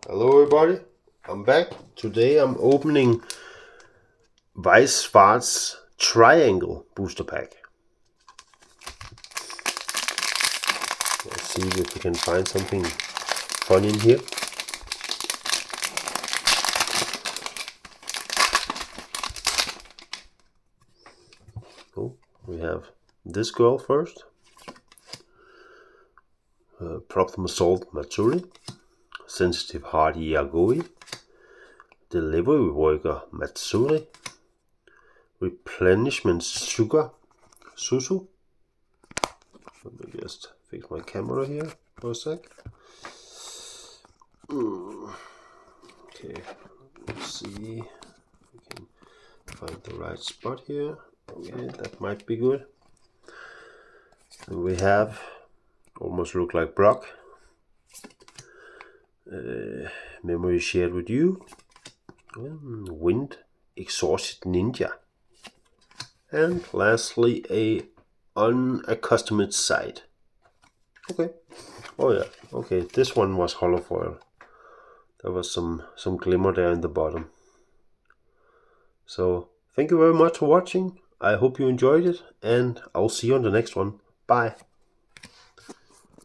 Hello everybody, I'm back. Today I'm opening Weisz Swarz Triangle Booster Pack. Let's see if we can find something fun in here. Oh, we have this girl first. Problem Assault Matsuri. Sensitive Heart Yagoi, Delivery Worker Matsuri, Replenishment Sugar Susu. Let me just fix my camera here for a sec. Okay, let's see if we can find the right spot here. Okay, that might be good. And we have almost look like Brock. Memory shared with you. Wind Exhausted Ninja. And lastly, a unaccustomed sight. Okay. Oh yeah. Okay, this one was hollow foil. There was some glimmer there in the bottom. So thank you very much for watching. I hope you enjoyed it, and I'll see you on the next one. Bye.